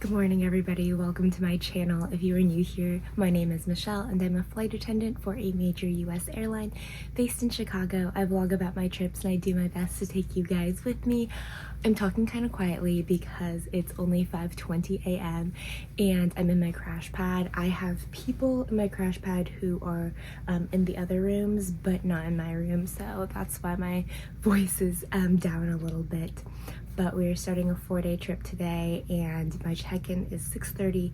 Good morning, everybody. Welcome to my channel. If you are new here, my name is Michelle and I'm a flight attendant for a major US airline based in Chicago. I vlog about my trips and I do my best to take you guys with me. I'm talking kind of quietly because it's only 5:20 a.m. and I'm in my crash pad. I have people in my crash pad who are in the other rooms but not in my room, so that's why my voice is down a little bit. But we are starting a 4-day trip today and my check-in is 6:30.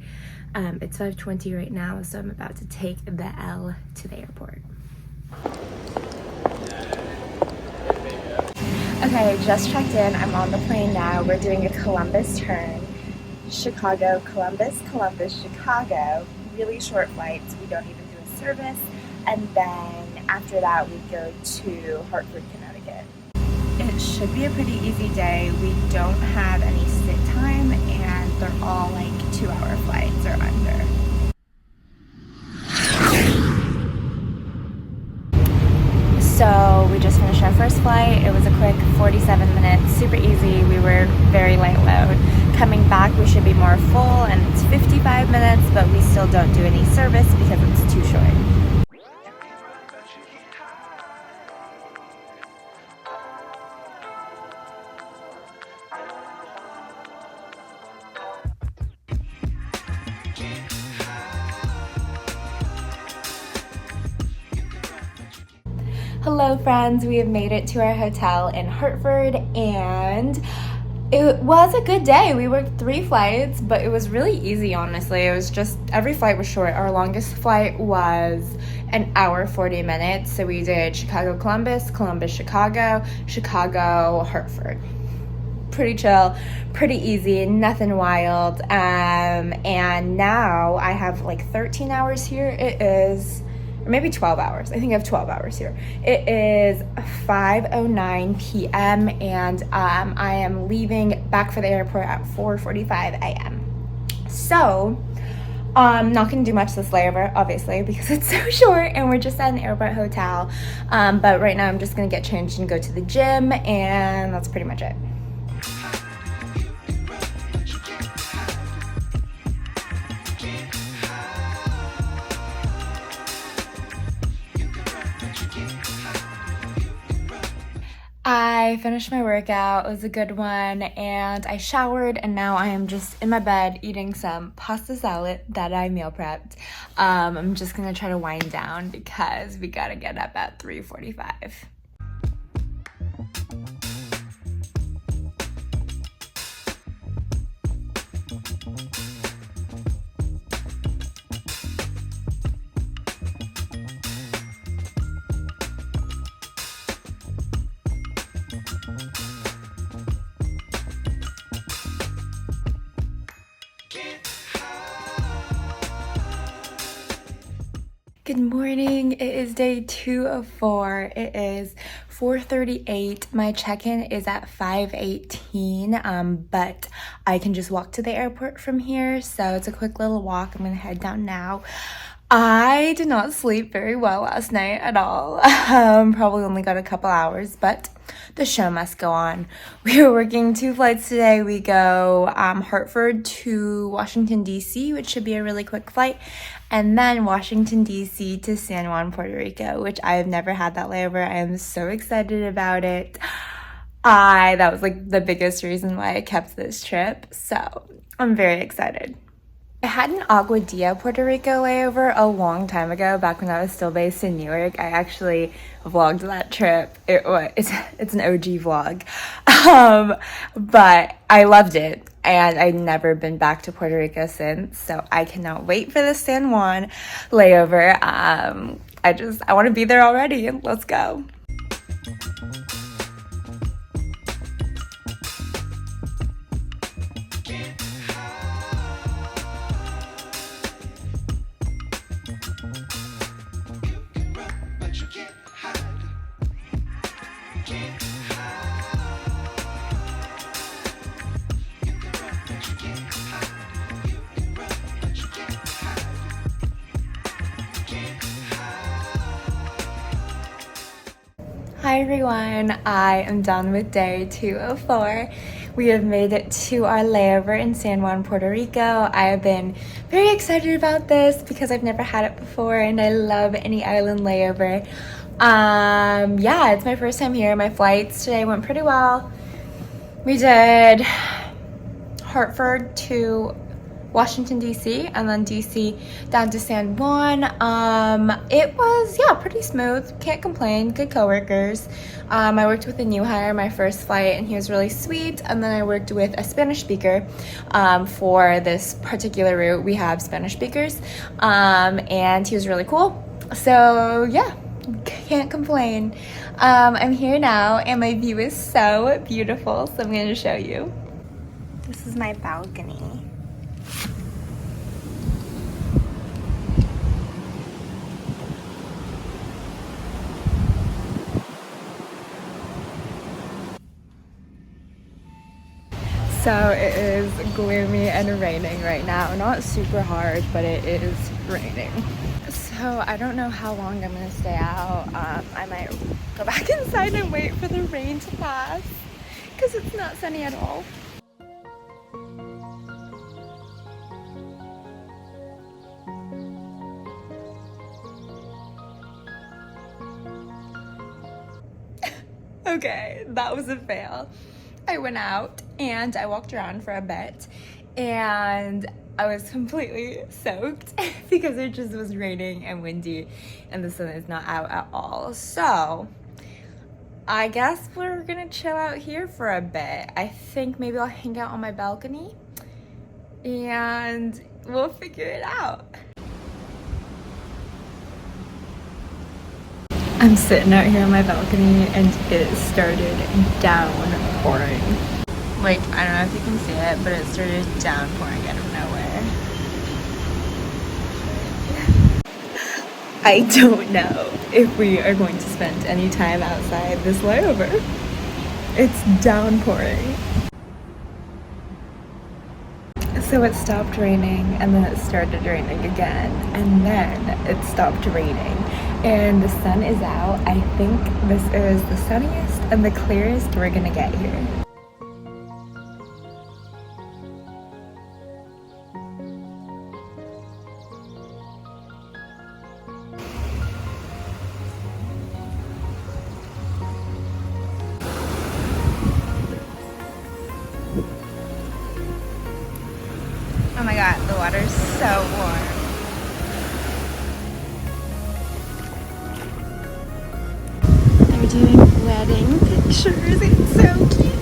It's 5:20 right now, so I'm about to take the L to the airport. Okay, just checked in. I'm on the plane now. We're doing a Columbus turn. Chicago, Columbus, Columbus, Chicago. Really short flights. We don't even do a service. And then after that, we go to Hartford, Connecticut. It should be a pretty easy day. We don't have any sit time and they're all like 2-hour flights or under. So we just finished our first flight. It was a quick 47 minutes, super easy. We were very light load. Coming back, we should be more full and it's 55 minutes, but we still don't do any service because it's too short. Hello friends, we have made it to our hotel in Hartford and it was a good day. We worked 3 flights, but it was really easy, honestly. It was just, every flight was short. Our longest flight was an hour, 40 minutes. So we did Chicago, Columbus, Columbus, Chicago, Chicago, Hartford. Pretty chill, pretty easy, nothing wild. And now I have like 13 hours here. It is, or maybe 12 hours. I think I have 12 hours here. It is 5:09 p.m. and I am leaving back for the airport at 4:45 a.m. So I'm not gonna do much this layover, obviously, because it's so short and we're just at an airport hotel. But right now I'm just gonna get changed and go to the gym, and that's pretty much it. I finished my workout. It was a good one, and I showered, and now I am just in my bed eating some pasta salad that I meal prepped. I'm just gonna try to wind down because we gotta get up at 3:45. Good morning. It is day 2 of 4. It is 4:38. My check-in is at 5:18, but I can just walk to the airport from here, so it's a quick little walk. I'm gonna head down now. I did not sleep very well last night at all. Probably only got a couple hours, but the show must go on. We were working 2 flights today. We go Hartford to Washington, D.C., which should be a really quick flight, and then Washington, D.C. to San Juan, Puerto Rico, which I have never had that layover. I am so excited about it. That was like the biggest reason why I kept this trip, so I'm very excited. I had an Aguadilla, Puerto Rico layover a long time ago, back when I was still based in New York. I actually vlogged that trip. It's an OG vlog. But I loved it, and I've never been back to Puerto Rico since, so I cannot wait for the San Juan layover. I want to be there already. Let's go. Hi everyone, I am done with day 2 of 4. We have made it to our layover in San Juan, Puerto Rico. I have been very excited about this because I've never had it before and I love any island layover. Yeah, it's my first time here. My flights today went pretty well. We did Hartford to Washington, D.C., and then D.C. down to San Juan. It was, yeah, pretty smooth. Can't complain. Good coworkers. I worked with a new hire my first flight, and he was really sweet. And then I worked with a Spanish speaker for this particular route. We have Spanish speakers, and he was really cool. So, yeah, can't complain. I'm here now, and my view is so beautiful, so I'm going to show you. This is my balcony. So it is gloomy and raining right now. Not super hard, but it is raining. So I don't know how long I'm gonna stay out. I might go back inside and wait for the rain to pass because it's not sunny at all. Okay, that was a fail. I went out and I walked around for a bit and I was completely soaked because it just was raining and windy and the sun is not out at all. So I guess we're gonna chill out here for a bit. I think maybe I'll hang out on my balcony and we'll figure it out. I'm sitting out here on my balcony and it started downpouring. Like, I don't know if you can see it, but it started downpouring out of nowhere. I don't know if we are going to spend any time outside this layover. It's downpouring. So it stopped raining and then it started raining again and then it stopped raining and the sun is out. I think this is the sunniest and the clearest we're gonna get here. Oh my god, the water's so warm. They're doing wedding pictures. It's so cute.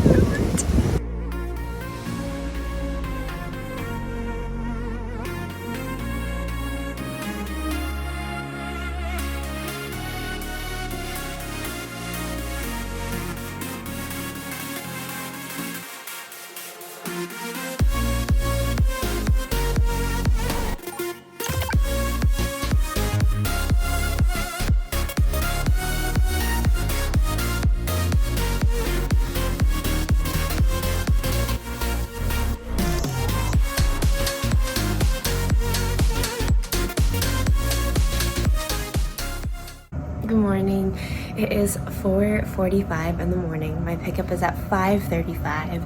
Good morning. It is 4:45 in the morning. My pickup is at 5:35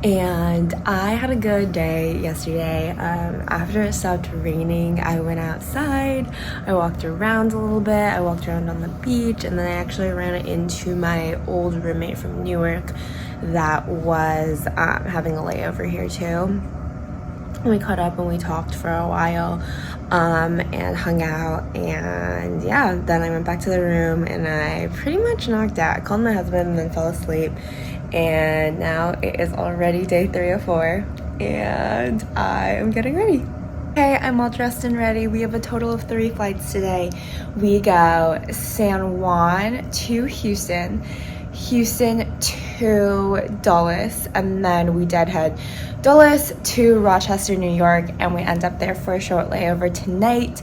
and I had a good day yesterday. After it stopped raining, I went outside. I walked around a little bit. I walked around on the beach and then I actually ran into my old roommate from Newark that was having a layover here too. We caught up and we talked for a while and hung out, and yeah, then I went back to the room and I pretty much knocked out. I called my husband and then fell asleep, and now it is already day 3 of 4 and I am getting ready. Okay, I'm all dressed and ready. We have a total of 3 flights today. We go San Juan to Houston to Dulles, and then we deadhead Dulles to Rochester, New York, and we end up there for a short layover tonight.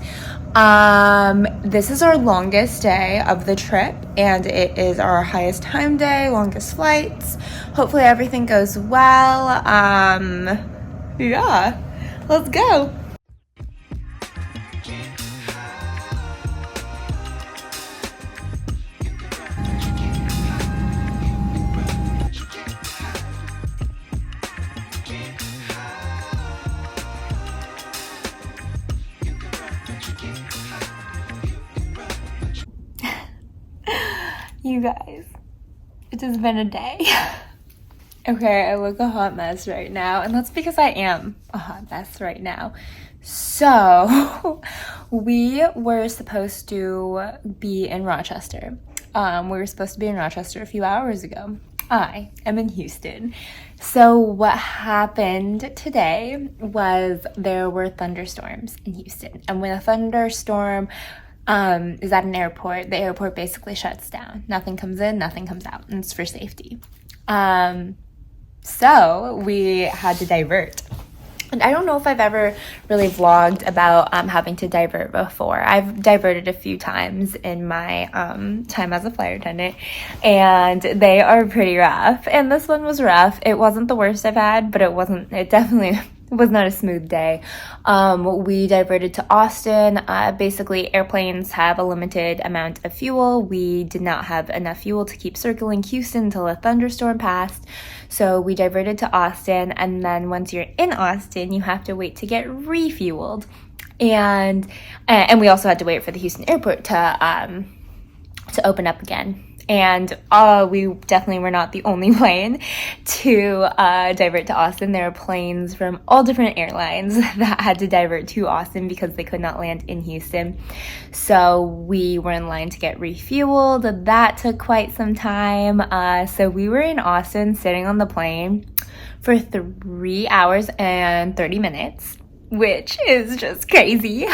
This is our longest day of the trip, and it is our highest time day, longest flights. Hopefully everything goes well. Yeah, let's go. You guys, it has been a day. Okay, I look a hot mess right now, and that's because I am a hot mess right now. So, we were supposed to be in Rochester. We were supposed to be in Rochester a few hours ago. I am in Houston. So what happened today was there were thunderstorms in Houston. And when a thunderstorm is at an airport, the airport basically shuts down. Nothing comes in, nothing comes out, and it's for safety. So we had to divert. And I don't know if I've ever really vlogged about having to divert before. I've diverted a few times in my time as a flight attendant, and they are pretty rough. And this one was rough. It wasn't the worst I've had, but it definitely was not a smooth day. We diverted to Austin. Basically, airplanes have a limited amount of fuel. We did not have enough fuel to keep circling Houston until a thunderstorm passed. So we diverted to Austin, and then once you're in Austin, you have to wait to get refueled. And we also had to wait for the Houston airport to open up again. And we definitely were not the only plane to divert to Austin. There were planes from all different airlines that had to divert to Austin because they could not land in Houston. So we were in line to get refueled. That took quite some time. So we were in Austin sitting on the plane for 3 hours and 30 minutes, which is just crazy.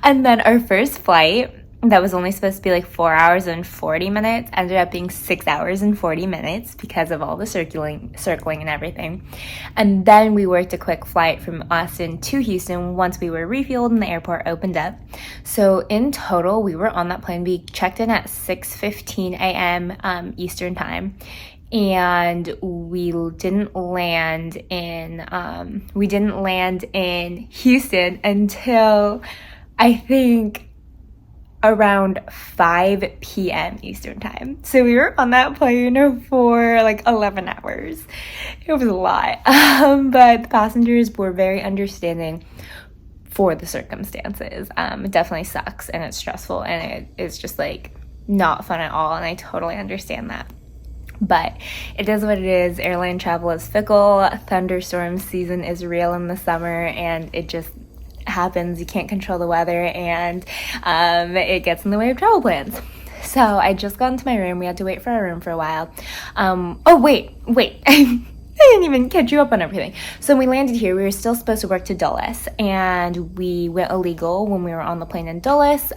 And then our first flight, that was only supposed to be like 4 hours and 40 minutes, ended up being 6 hours and 40 minutes because of all the circling and everything. And then we worked a quick flight from Austin to Houston once we were refueled and the airport opened up. So in total, we were on that plane. We checked in at 6:15 a.m. Eastern time. And we didn't land in Houston until I think around 5 p.m. Eastern time. So we were on that plane for like 11 hours. It was a lot. But the passengers were very understanding for the circumstances. It definitely sucks and it's stressful and it's just like not fun at all. And I totally understand that. But it is what it is. Airline travel is fickle. Thunderstorm season is real in the summer, and it just happens. You can't control the weather, and it gets in the way of travel plans. So I just got into my room. We had to wait for our room for a while. Oh, wait. I didn't even catch you up on everything. So when we landed here, we were still supposed to work to Dulles, and we went illegal when we were on the plane in Dulles,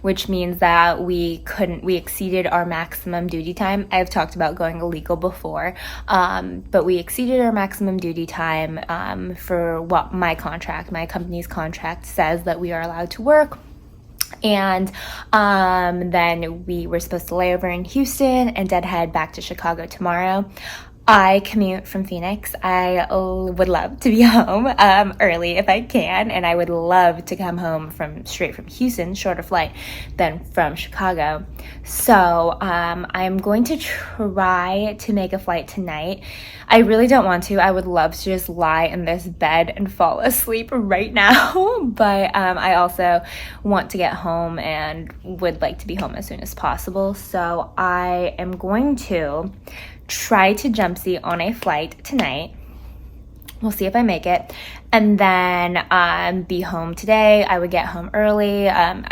which means that we exceeded our maximum duty time. I've talked about going illegal before, but we exceeded our maximum duty time for what my company's contract says that we are allowed to work. And then we were supposed to lay over in Houston and deadhead back to Chicago tomorrow. I commute from Phoenix. I would love to be home early if I can, and I would love to come home straight from Houston, shorter flight than from Chicago. So I'm going to try to make a flight tonight. I really don't want to. I would love to just lie in this bed and fall asleep right now, but I also want to get home and would like to be home as soon as possible. So I am going to try to jump seat on a flight tonight. We'll see if I make it. And then be home today. I would get home early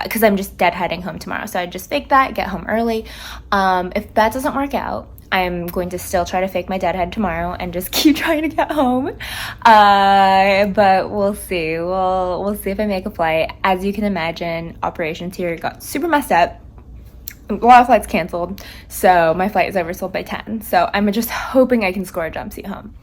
because I'm just deadheading home tomorrow. So I'd just fake that, get home early. If that doesn't work out, I'm going to still try to fake my deadhead tomorrow and just keep trying to get home. But we'll see. We'll see if I make a flight. As you can imagine, operations here got super messed up. A lot of flights canceled, so my flight is oversold by 10. So I'm just hoping I can score a jump seat home.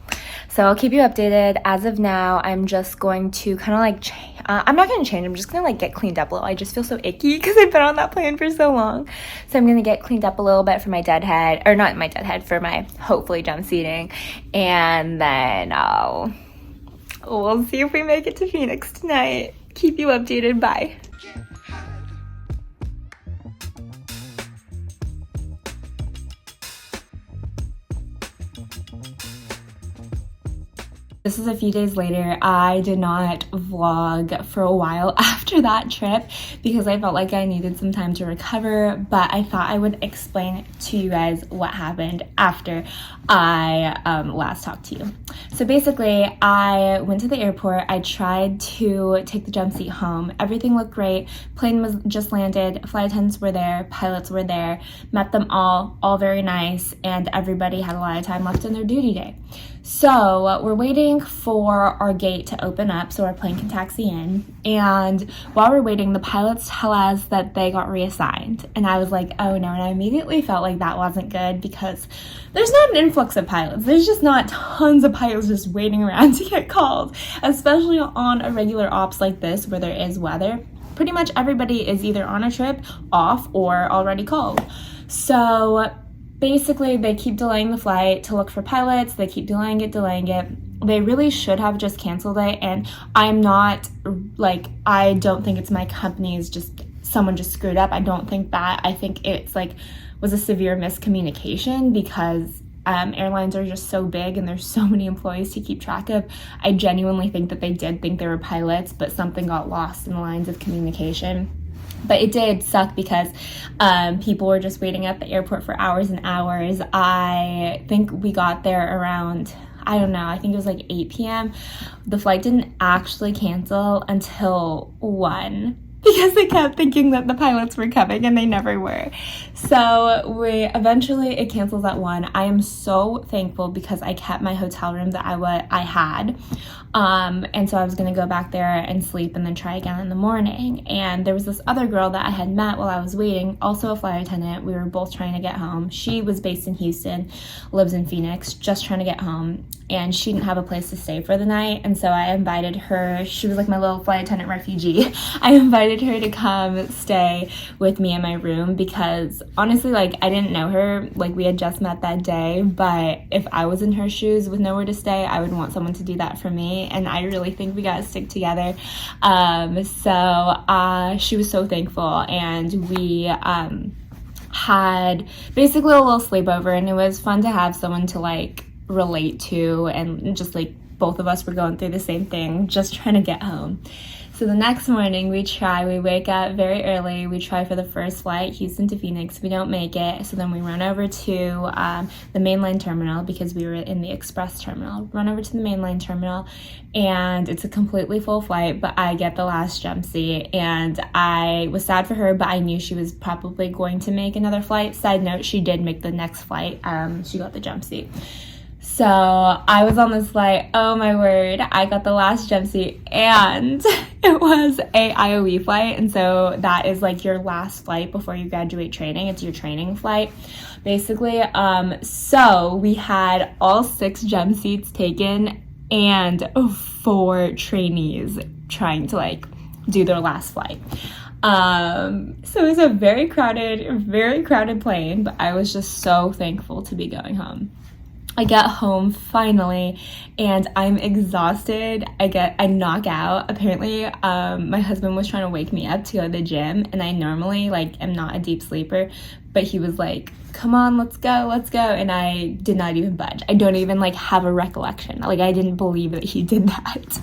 So I'll keep you updated. As of now, I'm just going to kind of like I'm not going to change. I'm just going to like get cleaned up a little. I just feel so icky because I've been on that plane for so long. So I'm going to get cleaned up a little bit for my deadhead, or not my deadhead, for my hopefully jump seating. And then we'll see if we make it to Phoenix tonight. Keep you updated. Bye. This is a few days later. I did not vlog for a while after after that trip because I felt like I needed some time to recover, but I thought I would explain to you guys what happened after I last talked to you. So basically, I went to the airport. I tried to take the jump seat home. Everything looked great. Plane was just landed. Flight attendants were there. Pilots were there. Met them all very nice, and everybody had a lot of time left in their duty day. So we're waiting for our gate to open up so our plane can taxi in. And while we're waiting, the pilots tell us that they got reassigned. And I was like, oh no. And I immediately felt like that wasn't good because there's not an influx of pilots. There's just not tons of pilots just waiting around to get called, especially on a regular ops like this where there is weather. Pretty much everybody is either on a trip, off, or already called. So basically, they keep delaying the flight to look for pilots. They keep delaying it. They really should have just canceled it. And I'm not, like, I don't think it's my company's just, someone just screwed up. I don't think that. I think it's, like, was a severe miscommunication because airlines are just so big and there's so many employees to keep track of. I genuinely think that they did think they were pilots, but something got lost in the lines of communication. But it did suck because people were just waiting at the airport for hours and hours. I think we got there around, I don't know, I think it was like 8 p.m. The flight didn't actually cancel until 1 because they kept thinking that the pilots were coming and they never were. So it cancels at 1. I am so thankful because I kept my hotel room that I had. And so I was going to go back there and sleep and then try again in the morning. And there was this other girl that I had met while I was waiting, also a flight attendant. We were both trying to get home. She was based in Houston, lives in Phoenix, just trying to get home. And she didn't have a place to stay for the night. And so I invited her. She was like my little flight attendant refugee. I invited her to come stay with me in my room because honestly, like, I didn't know her. Like, we had just met that day. But if I was in her shoes with nowhere to stay, I would want someone to do that for me. And I really think we got to stick together. So she was so thankful. And we had basically a little sleepover. And it was fun to have someone to, like, relate to, and just like both of us were going through the same thing, just trying to get home. So the next morning we wake up very early, we try for the first flight, Houston to Phoenix. We don't make it, so then we run over to the mainline terminal because we were in the express terminal. Run over to the mainline terminal, and it's a completely full flight, but I get the last jump seat, and I was sad for her, but I knew she was probably going to make another flight. Side note, she did make the next flight. She got the jump seat. So I was on this flight, oh my word, I got the last jump seat, and it was a IOE flight, and so that is like your last flight before you graduate training. It's your training flight, basically. So we had all 6 jump seats taken and 4 trainees trying to like do their last flight. So it was a very crowded plane, but I was just so thankful to be going home. I get home finally and I'm exhausted. I knock out. Apparently, my husband was trying to wake me up to go to the gym, and I normally like am not a deep sleeper, but he was like, come on, let's go. And I did not even budge. I don't even like have a recollection. Like, I didn't believe that he did that.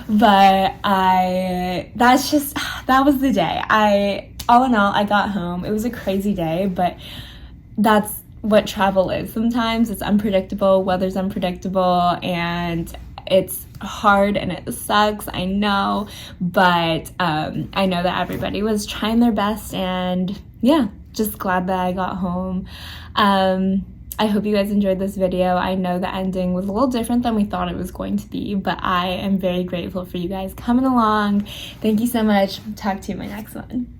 But that was the day. All in all, I got home. It was a crazy day, but that's what travel is. Sometimes it's unpredictable, weather's unpredictable, and it's hard and it sucks, I know, but I know that everybody was trying their best, and yeah, just glad that I got home. I hope you guys enjoyed this video. I know the ending was a little different than we thought it was going to be, but I am very grateful for you guys coming along. Thank you so much. Talk to you in my next one.